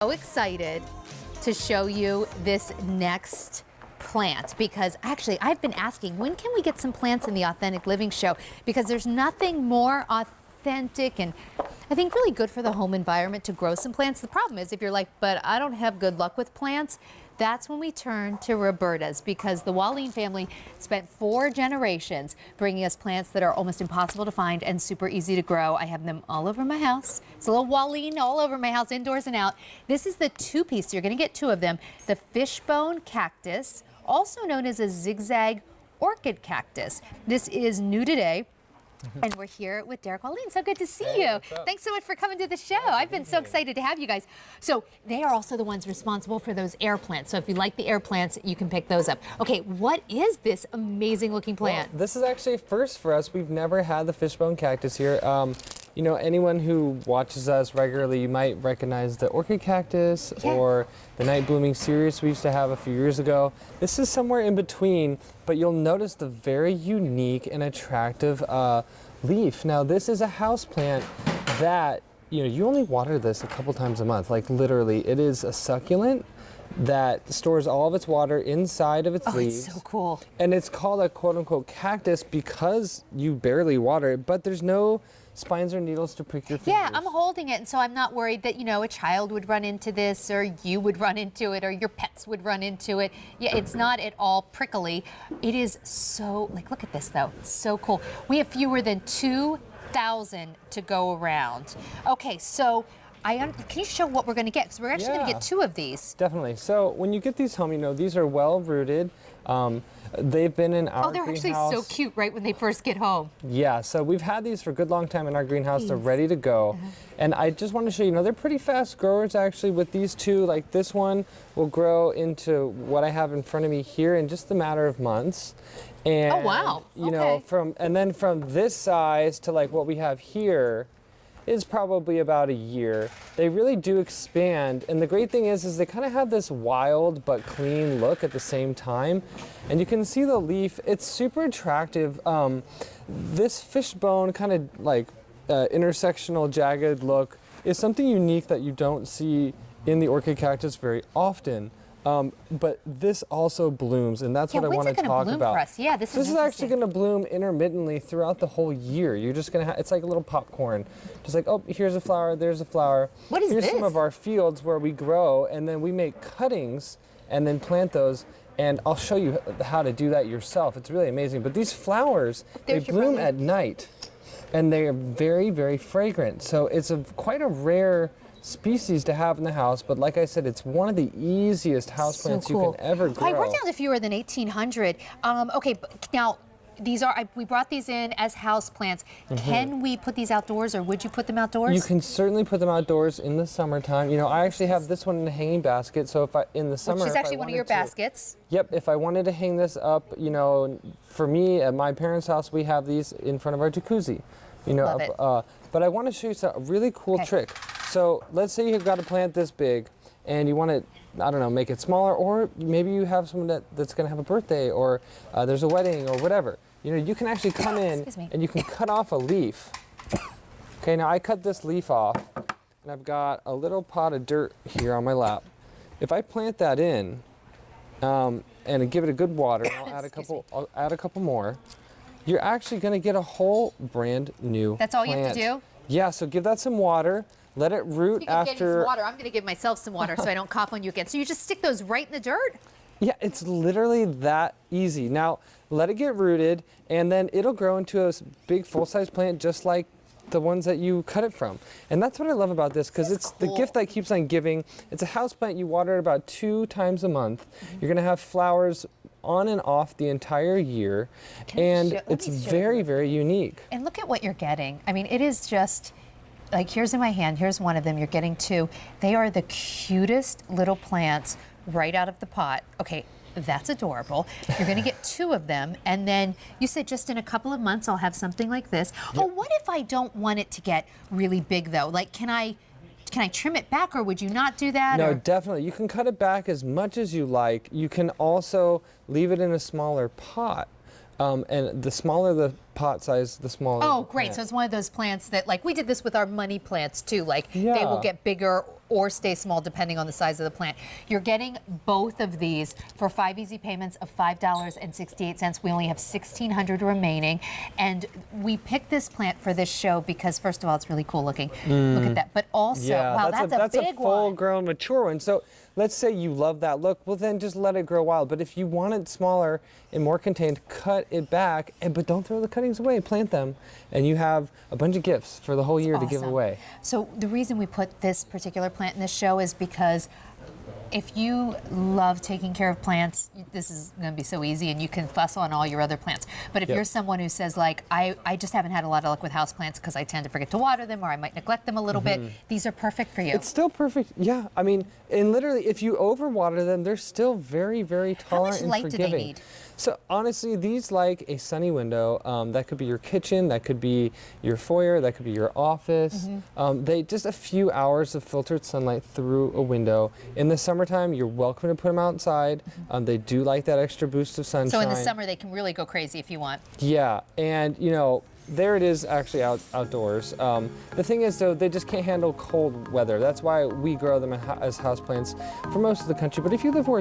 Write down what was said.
So excited to show you this next plant because actually I've been asking, when can we get some plants in the Authentic Living Show? Because there's nothing more authentic and I think really good for the home environment to grow some plants. The problem is if you're like, but I don't have good luck with plants, that's when we turn to Roberta's, because the Walline family spent 4 generations bringing us plants that are almost impossible to find and super easy to grow. I have them all over my house. It's a little Walline all over my house, indoors and out. This is the 2-piece. You're going to get 2 of them. The Fishbone Cactus, also known as a Zig Zag Orchid Cactus. This is new today. And we're here with Derek Walline. So good to see you. Thanks so much for coming to the show. I've been so excited to have you guys. So they are also the ones responsible for those air plants. So if you like the air plants, you can pick those up. Okay, what is this amazing looking plant? Well, this is actually a first for us. We've never had the Fishbone Cactus here. You know, anyone who watches us regularly, you might recognize the Orchid Cactus or the Night Blooming series we used to have a few years ago. This is somewhere in between, but you'll notice the very unique and attractive leaf. Now, this is a house plant that, you know, you only water this a couple times a month, like literally. It is a succulent that stores all of its water inside of its leaves. It's so cool. And it's called a quote-unquote cactus because you barely water it, but there's no spines or needles to prick your fingers. Yeah, I'm holding it, and so I'm not worried that, you know, a child would run into this, or you would run into it, or your pets would run into it. Yeah, it's not at all prickly. It is so, like, look at this, though. It's so cool. We have fewer than 2,000 to go around. Okay, so can you show what we're going to get? Because we're actually going to get 2 of these. Definitely. So when you get these home, you know, these are well rooted. They've been in our they're greenhouse. actually so cute right when they first get home. Yeah, so we've had these for a good long time in our greenhouse. They're ready to go. And I just want to show you, they're pretty fast growers actually with these 2. Like this one will grow into what I have in front of me here in just a matter of months. And, oh, wow. You know, from this size to like what we have here is probably about a year. They really do expand, and the great thing is they kind of have this wild but clean look at the same time. And you can see the leaf, it's super attractive. This fishbone kind of like intersectional jagged look is something unique that you don't see in the orchid cactus very often. But this also blooms, and that's what I want to talk about. For us? Yeah, this is actually going to bloom intermittently throughout the whole year. You're just going to have, it's like a little popcorn. Just like, oh, here's a flower, there's a flower. What is Here's this? some of our fields where we grow, and then we make cuttings and then plant those. And I'll show you how to do that yourself. It's really amazing. But these flowers, they bloom at night, and they are very, very fragrant. So it's quite a rare species to have in the house, but like I said, it's one of the easiest houseplants you can ever grow. I worked down to fewer than 1,800. Okay, but now these are, we brought these in as house plants. Can we put these outdoors, or would you put them outdoors? You can certainly put them outdoors in the summertime. You know, I actually have this one in a hanging basket, so if in the summer, which is actually one of your baskets. Yep, if I wanted to hang this up, you know, for me at my parents' house, we have these in front of our jacuzzi. You know, Love it. But I want to show you a really cool trick. So let's say you've got a plant this big and you want to, I don't know, make it smaller, or maybe you have someone that's going to have a birthday, or there's a wedding or whatever. You know, you can actually come in and you can cut off a leaf. Okay, now I cut this leaf off and I've got a little pot of dirt here on my lap. If I plant that in and give it a good water, I'll add a couple more. You're actually going to get a whole brand new That's all plant. you have to do? Yeah, so give that some water. Let it root after. Getting some water, I'm going to give myself some water so I don't cough on you again. So you just stick those right in the dirt? Yeah, it's literally that easy. Now, let it get rooted, and then it'll grow into a big full-size plant just like the ones that you cut it from. And that's what I love about this, because it's the gift that keeps on giving. It's a house plant. You water it about 2 times a month. You're going to have flowers on and off the entire year, and it's very, very unique. And look at what you're getting. I mean, it is just, like, here's in my hand, here's one of them, you're getting 2. They are the cutest little plants right out of the pot. Okay, that's adorable. You're gonna get 2 of them, and then you said just in a couple of months I'll have something like this. Yep. Oh, what if I don't want it to get really big though? Like, can I trim it back, or would you not do that? No, definitely. You can cut it back as much as you like. You can also leave it in a smaller pot. And the smaller the pot size, the smaller. Oh, great. plant. So it's one of those plants that, like, we did this with our money plants too. Like, they Yeah. will get bigger or stay small depending on the size of the plant. You're getting both of these for 5 easy payments of $5.68. We only have 1,600 remaining. And we picked this plant for this show because, first of all, it's really cool looking. Look at that. But also, wow, that's a big one. full-grown, mature one. So let's say you love that look. Well, then just let it grow wild. But if you want it smaller and more contained, cut it back. But don't throw the cuttings away. Plant them, and you have a bunch of gifts for the whole year to give Awesome. away. So the reason we put this particular plant in this show is because if you love taking care of plants, this is going to be so easy, and you can fuss on all your other plants. But if Yep. you're someone who says, like, I just haven't had a lot of luck with houseplants because I tend to forget to water them or I might neglect them a little bit, these are perfect for you. It's still perfect. Yeah, I mean, and literally, if you overwater them, they're still very, very tolerant much and light do they forgiving. need? So honestly, these like a sunny window. That could be your kitchen, that could be your foyer, that could be your office. They just a few hours of filtered sunlight through a window. In the summertime, you're welcome to put them outside. They do like that extra boost of sunshine. So in the summer, they can really go crazy if you want. Yeah, and you know, there it is actually outdoors. The thing is though, they just can't handle cold weather. That's why we grow them as houseplants for most of the country. But if you live where